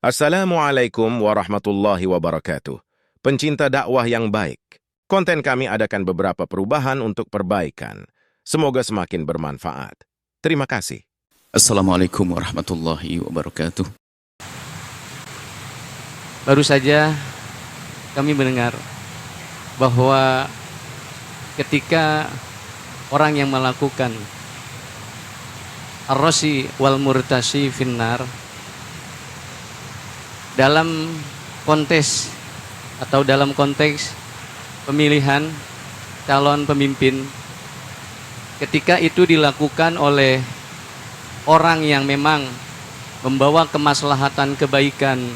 Assalamualaikum warahmatullahi wabarakatuh. Pencinta dakwah yang baik. Konten kami adakan beberapa perubahan untuk perbaikan. Semoga semakin bermanfaat. Terima kasih. Assalamualaikum warahmatullahi wabarakatuh. Baru saja kami mendengar bahwa ketika orang yang melakukan ar-rasi wal murtasi finnar dalam kontes atau dalam konteks pemilihan calon pemimpin, ketika itu dilakukan oleh orang yang memang membawa kemaslahatan kebaikan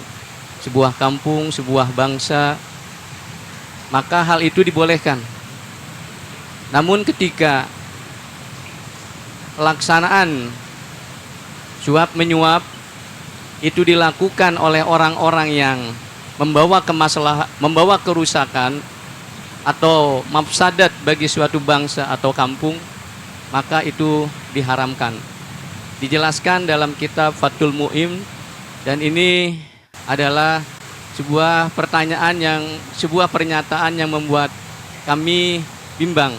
sebuah kampung, sebuah bangsa, maka hal itu dibolehkan. Namun ketika pelaksanaan suap menyuap itu dilakukan oleh orang-orang yang membawa kerusakan atau mafsadat bagi suatu bangsa atau kampung, maka itu diharamkan. Dijelaskan dalam kitab Fathul Mu'in, dan ini adalah sebuah pernyataan yang membuat kami bimbang.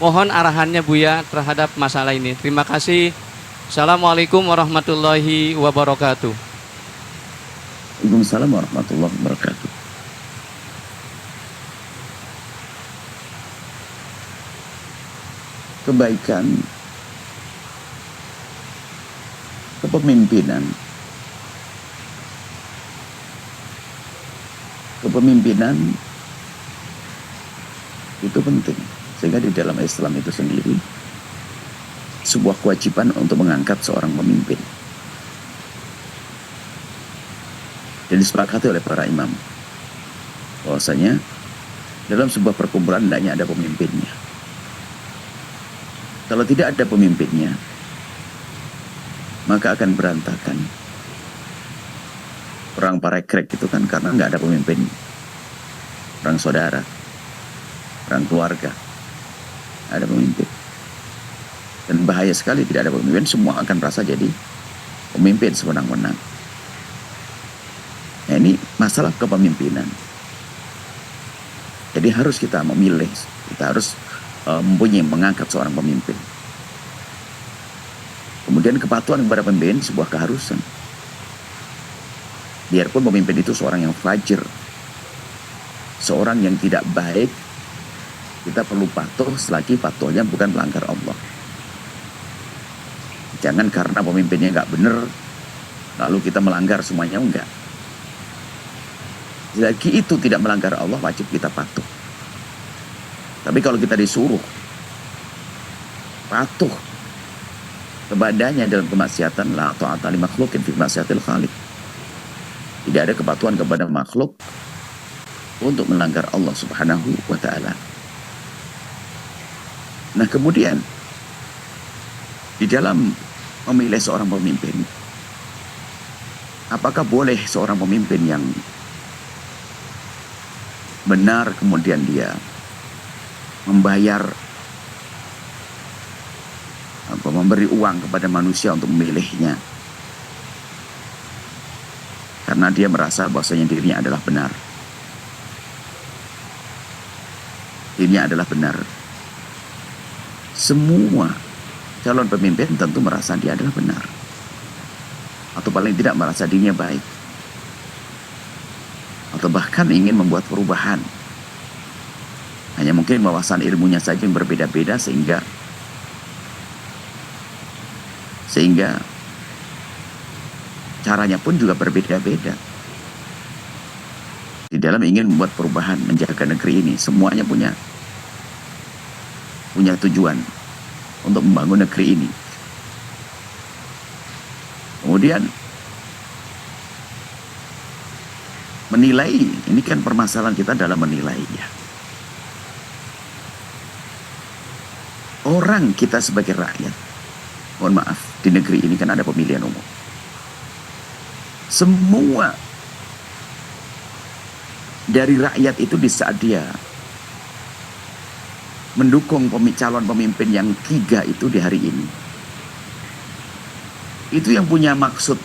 Mohon arahannya Buya terhadap masalah ini. Terima kasih. Assalamualaikum warahmatullahi wabarakatuh. Waalaikumsalam warahmatullahi wabarakatuh. Kebaikan, kepemimpinan itu penting. Sehingga di dalam Islam itu sendiri sebuah kewajiban untuk mengangkat seorang pemimpin. Dan disepakati oleh para imam bahwasanya dalam sebuah perkumpulan hendaknya ada pemimpinnya. Kalau tidak ada pemimpinnya, maka akan berantakan. Perang parekrek itu kan karena nggak ada pemimpin. Perang saudara, perang keluarga, ada pemimpin. Dan bahaya sekali tidak ada pemimpin, semua akan merasa jadi pemimpin sewenang-wenang. Nah, ini masalah kepemimpinan. Jadi harus kita memilih, kita harus mengangkat seorang pemimpin. Kemudian kepatuhan kepada pemimpin sebuah keharusan. Biarpun pemimpin itu seorang yang fajir, seorang yang tidak baik, kita perlu patuh selagi patuhnya bukan melanggar Allah. Jangan karena pemimpinnya nggak benar, lalu kita melanggar semuanya, enggak. Selagi itu tidak melanggar Allah, wajib kita patuh. Tapi kalau kita disuruh patuh kepadanya dalam kemaksiatan, la ta'ata li makhluqin fi maksiatil khaliq. Tidak ada kepatuhan kepada makhluk untuk melanggar Allah Subhanahu wa ta'ala. Nah, kemudian di dalam memilih seorang pemimpin, apakah boleh seorang pemimpin yang benar kemudian dia membayar memberi uang kepada manusia untuk memilihnya karena dia merasa bahwasanya dirinya adalah benar. Dirinya adalah benar. Semua calon pemimpin tentu merasa dia adalah benar, atau paling tidak merasa dirinya baik, atau bahkan ingin membuat perubahan. Hanya mungkin wawasan ilmunya saja yang berbeda-beda sehingga caranya pun juga berbeda-beda. Di dalam ingin membuat perubahan, menjaga negeri ini, semuanya punya tujuan untuk membangun negeri ini. Kemudian menilai, ini kan permasalahan kita dalam menilai ya. Orang kita sebagai rakyat, mohon maaf, di negeri ini kan ada pemilihan umum. Semua dari rakyat itu di saat dia mendukung calon pemimpin yang 3 itu di hari ini, itu yang punya maksud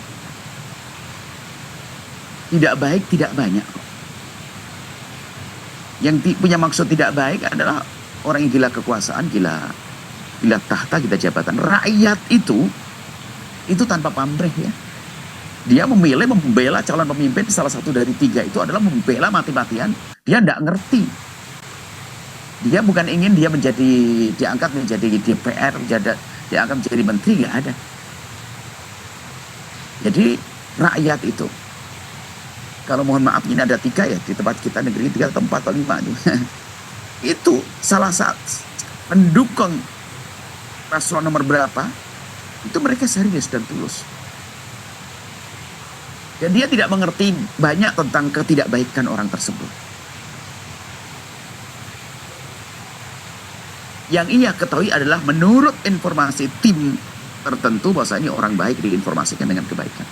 Tidak baik, tidak banyak. Yang punya maksud tidak baik adalah orang yang gila kekuasaan, gila tahta, gila jabatan. Rakyat itu tanpa pamrih ya. Dia memilih, membela calon pemimpin salah satu dari 3 itu adalah membela mati-matian. Dia tidak ngerti. Dia bukan ingin dia diangkat menjadi DPR, diangkat menjadi menteri, nggak ada. Jadi rakyat itu, kalau mohon maaf ini ada 3 ya di tempat kita negeri 3 atau 4 atau 5 itu. Itu salah satu pendukung paslon nomor berapa, itu mereka serius dan tulus. Dan dia tidak mengerti banyak tentang ketidakbaikan orang tersebut. Yang ia ketahui adalah menurut informasi tim tertentu bahwa ini orang baik diinformasikan dengan kebaikan.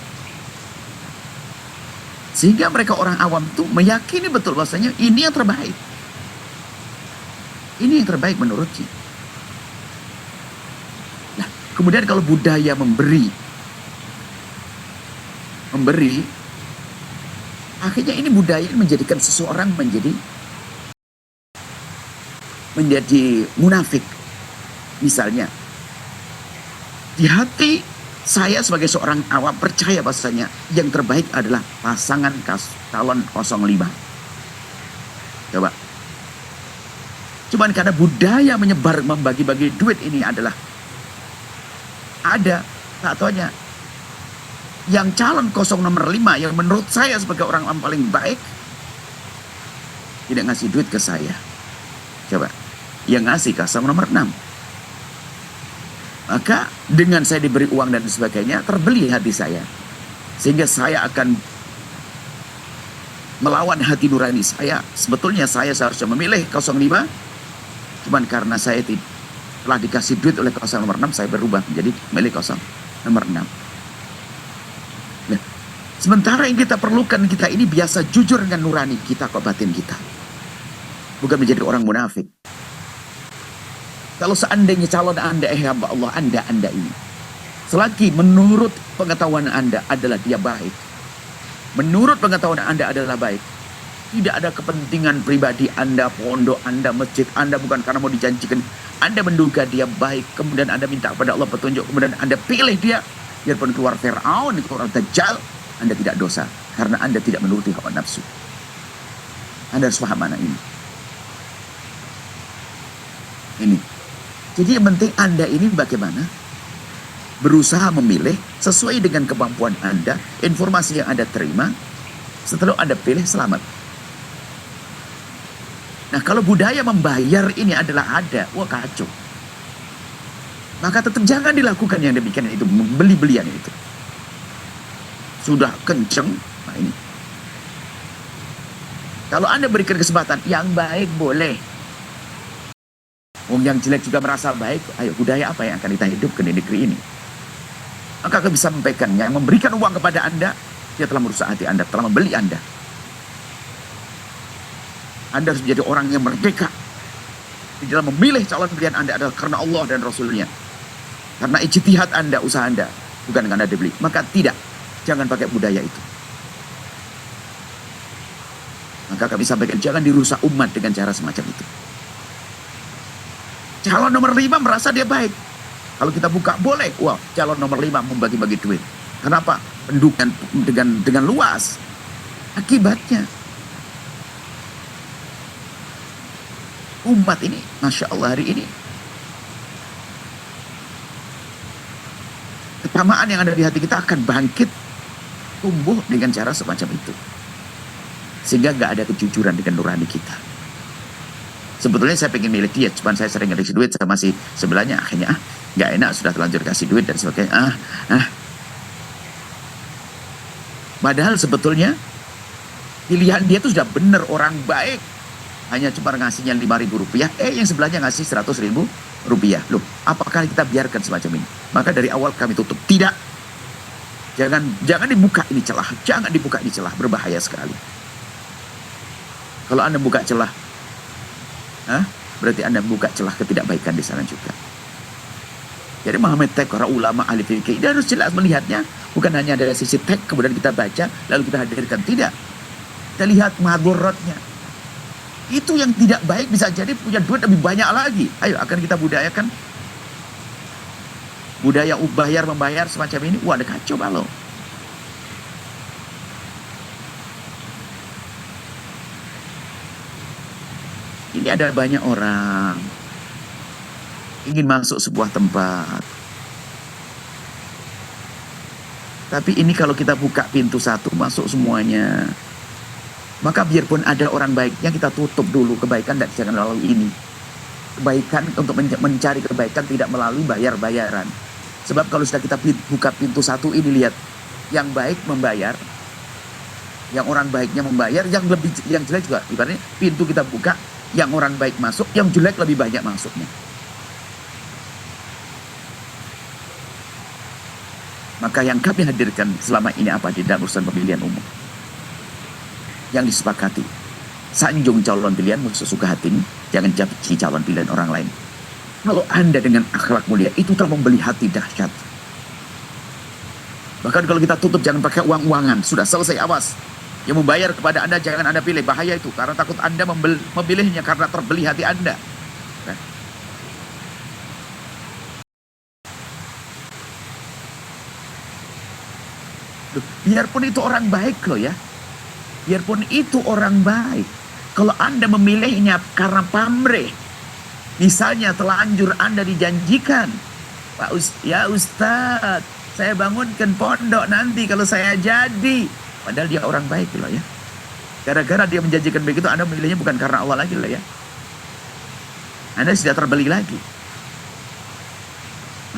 Sehingga mereka orang awam itu meyakini betul bahwasanya ini yang terbaik. Ini yang terbaik menurutnya. Nah, kemudian kalau budaya memberi, akhirnya ini budaya menjadikan seseorang menjadi munafik. Misalnya, di hati saya sebagai seorang awam percaya bahasanya yang terbaik adalah pasangan calon 05. Coba. Cuman karena budaya menyebar membagi-bagi duit ini adalah ada, tak taunya yang calon 0 nomor 5 yang menurut saya sebagai orang yang paling baik tidak ngasih duit ke saya. Coba, yang ngasih ke 0 nomor 6. Maka dengan saya diberi uang dan sebagainya, terbeli hati saya. Sehingga saya akan melawan hati nurani saya. Sebetulnya saya seharusnya memilih 05. Cuman karena saya telah dikasih duit oleh 0 nomor 6, saya berubah menjadi milih 0 nomor 6. Nah, sementara yang kita perlukan, kita ini biasa jujur dengan nurani kita kok, batin kita. Bukan menjadi orang munafik. Kalau seandainya calon Anda hamba Allah, Anda ini, selagi menurut pengetahuan Anda adalah dia baik, menurut pengetahuan Anda adalah baik, tidak ada kepentingan pribadi Anda, pondok Anda, masjid Anda, bukan karena mau dijanjikan, Anda menduga dia baik, kemudian Anda minta kepada Allah petunjuk, kemudian Anda pilih dia, biarpun keluar Fir'aun, keluar Dajjal, Anda tidak dosa, karena Anda tidak menuruti hawa nafsu. Anda harus paham mana ini. Jadi yang penting Anda ini bagaimana berusaha memilih sesuai dengan kemampuan Anda, informasi yang Anda terima, setelah Anda pilih, selamat. Nah, kalau budaya membayar ini adalah ada, wah kacau. Maka tetap jangan dilakukan yang demikian itu, beli-belian itu. Sudah kenceng, nah ini. Kalau Anda berikan kesempatan, yang baik boleh. Yang jelek juga merasa baik, ayo budaya apa yang akan kita hidupkan di negeri ini? Maka akan bisa sampaikan, yang memberikan uang kepada Anda, dia telah merusak hati Anda, telah membeli Anda. Anda harus menjadi orang yang merdeka. Di dalam memilih calon pilihan Anda adalah karena Allah dan Rasulnya. Karena ijtihad Anda, usaha Anda, bukan karena dibeli. Maka tidak, jangan pakai budaya itu. Maka kami sampaikan, jangan dirusak umat dengan cara semacam itu. Calon nomor 5 merasa dia baik. Kalau kita buka, boleh. Wah, calon nomor 5 membagi-bagi duit. Kenapa? Pendukung dengan luas. Akibatnya, umat ini, Masya Allah hari ini, ketamaan yang ada di hati kita akan bangkit, tumbuh dengan cara semacam itu. Sehingga gak ada kejujuran dengan nurani kita. Sebetulnya saya pengen milih dia, cuman saya sering ngasih duit sama si sebelahnya, akhirnya nggak enak, sudah terlanjur kasih duit dan sebagainya. Padahal sebetulnya pilihan dia itu sudah benar, orang baik, hanya cuma ngasihnya 5.000 rupiah, yang sebelahnya ngasih 100.000 rupiah. Loh, apakah kita biarkan semacam ini? Maka dari awal kami tutup, tidak. Jangan dibuka ini celah, jangan dibuka ini celah, berbahaya sekali. Kalau Anda buka celah, berarti Anda buka celah ketidakbaikan di sana juga. Jadi Muhammad Taqi, para ulama ahli fikih, dia harus jelas melihatnya Bukan hanya dari sisi teks kemudian kita baca lalu kita hadirkan, tidak. Kita lihat madorotnya. Itu yang tidak baik bisa jadi punya duit lebih banyak lagi. Ayo akan kita budayakan budaya bayar membayar semacam ini. Wah, ada kacau balau. Ini ada banyak orang ingin masuk sebuah tempat. Tapi ini kalau kita buka pintu satu, masuk semuanya. Maka biarpun ada orang baiknya, kita tutup dulu. Kebaikan tidak jangan melalui ini. Kebaikan untuk mencari kebaikan tidak melalui bayar-bayaran. Sebab kalau sudah kita buka pintu satu ini, lihat. Yang baik membayar. Yang orang baiknya membayar. Yang jelek juga. Ibaratnya pintu kita buka, yang orang baik masuk, yang jelek lebih banyak masuknya. Maka yang kami hadirkan selama ini apa di dalam urusan pemilihan umum? Yang disepakati. Sanjung calon pilihan sesuka hatimu. Jangan caci calon pilihan orang lain. Kalau Anda dengan akhlak mulia, itu telah membeli hati dahsyat. Bahkan kalau kita tutup, jangan pakai uang-uangan. Sudah selesai, awas. Yang membayar kepada Anda, jangan Anda pilih. Bahaya itu. Karena takut Anda memilihnya karena terbeli hati Anda. Nah. Biarpun itu orang baik loh ya. Biarpun itu orang baik. Kalau Anda memilihnya karena pamrih. Misalnya telanjur Anda dijanjikan. Ya Ustadz, saya bangunkan pondok nanti kalau saya jadi. Padahal dia orang baik loh ya. Gara-gara dia menjanjikan begitu, Anda memilihnya bukan karena Allah lagi loh ya. Anda sudah terbeli lagi.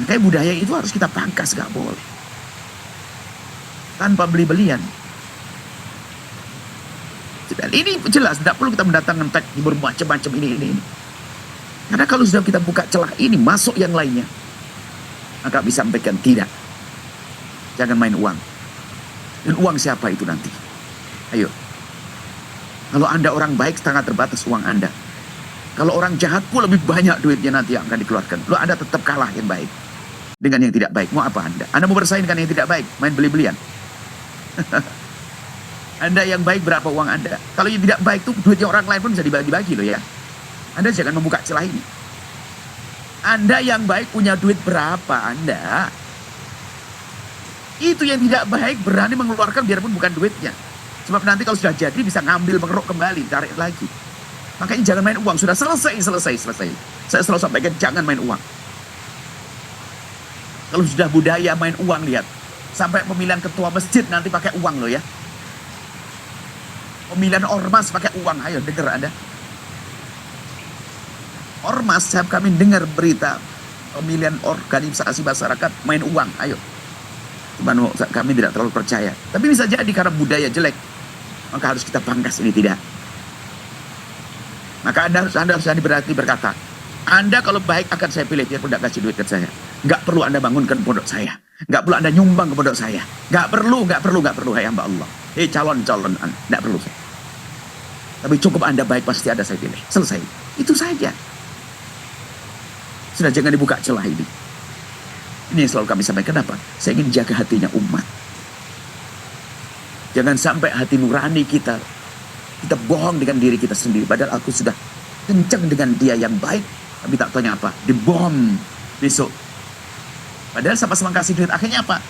Makanya budaya itu harus kita pangkas, gak boleh. Tanpa beli-belian. Ini jelas, tidak perlu kita mendatangkan teks bermacam-macam ini. Karena kalau sudah kita buka celah ini, masuk yang lainnya. Maka bisa sampaikan tidak. Jangan main uang. Dan uang siapa itu nanti? Ayo. Kalau Anda orang baik, sangat terbatas uang Anda. Kalau orang jahat pun lebih banyak duitnya nanti yang akan dikeluarkan. Lalu Anda tetap kalah yang baik. Dengan yang tidak baik. Mau apa Anda? Anda mau bersaing dengan yang tidak baik. Main beli-belian. Anda yang baik berapa uang Anda? Kalau yang tidak baik tuh duitnya orang lain pun bisa dibagi-bagi loh ya. Anda jangan membuka celah ini. Anda yang baik punya duit berapa Anda? Itu yang tidak baik berani mengeluarkan biarpun bukan duitnya. Sebab nanti kalau sudah jadi bisa ngambil, mengeruk kembali, tarik lagi. Makanya jangan main uang. Sudah selesai. Saya selalu sampaikan jangan main uang. Kalau sudah budaya main uang, lihat. Sampai pemilihan ketua masjid nanti pakai uang loh ya. Pemilihan ormas pakai uang. Ayo dengar Anda. Ormas, kami dengar berita pemilihan organisasi masyarakat main uang. Ayo. Cuman kami tidak terlalu percaya. Tapi bisa jadi karena budaya jelek. Maka harus kita pangkas ini, tidak. Maka Anda harus berarti berkata, Anda kalau baik akan saya pilih, biarpun tidak kasih duit ke saya. Nggak perlu Anda bangunkan pondok saya. Nggak perlu Anda nyumbang ke pondok saya. Nggak perlu, hai hamba Allah. Calon-calon, nggak perlu saya. Tapi cukup Anda baik, pasti ada saya pilih. Selesai. Itu saja. Sudah, jangan dibuka celah ini. Ini yang selalu kami sampaikan. Kenapa? Saya ingin jaga hatinya umat. Jangan sampai hati nurani kita bohong dengan diri kita sendiri. Padahal aku sudah kencang dengan dia yang baik. Tapi tak tanya apa? Dibom besok. Padahal sama-sama kasih duit. Akhirnya apa?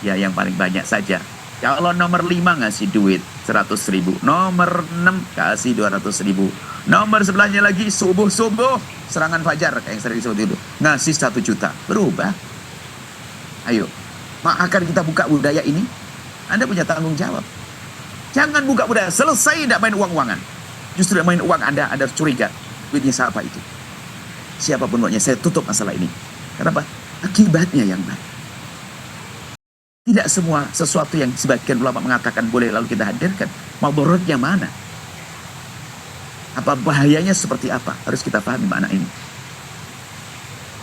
Ya yang paling banyak saja. Kalau nomor 5 ngasih duit 100.000. Nomor 6 kasih 200.000. Nomor sebelahnya lagi subuh-subuh serangan fajar kayak yang sering disebut itu. Ngasih 1 juta. Berubah. Ayo. Akan kita buka budaya ini. Anda punya tanggung jawab. Jangan buka budaya. Selesai tidak main uang-uangan. Justru main uang Anda curiga. Duitnya siapa itu? Siapapun pokoknya saya tutup masalah ini. Kenapa? Akibatnya yang baik. Tidak semua sesuatu yang sebagian ulama mengatakan boleh lalu kita hadirkan. Maborotnya mana? Apa bahayanya seperti apa? Harus kita pahami makna ini.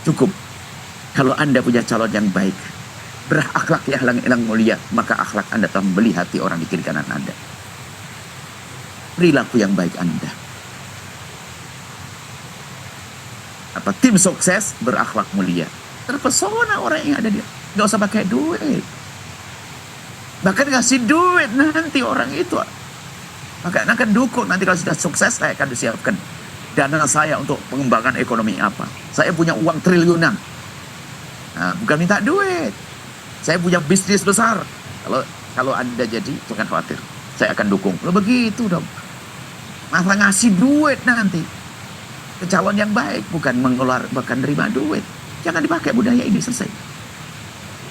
Cukup. Kalau Anda punya calon yang baik, berakhlak yang mulia, maka akhlak Anda telah membeli hati orang di kiri kanan Anda. Perilaku yang baik Anda. Apa tim sukses berakhlak mulia. Terpesona orang yang ada dia. Nggak usah pakai duit. Bahkan ngasih duit nanti orang itu. Maka akan dukung nanti kalau sudah sukses, saya akan disiapkan dana saya untuk pengembangan ekonomi apa. Saya punya uang triliunan. Nah, bukan minta duit. Saya punya bisnis besar. Kalau Anda jadi, jangan khawatir. Saya akan dukung. Lo begitu dong. Masalah ngasih duit nanti ke calon yang baik, bukan nerima duit. Jangan dipakai budaya ini, selesai.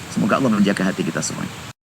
Semoga Allah menjaga hati kita semua.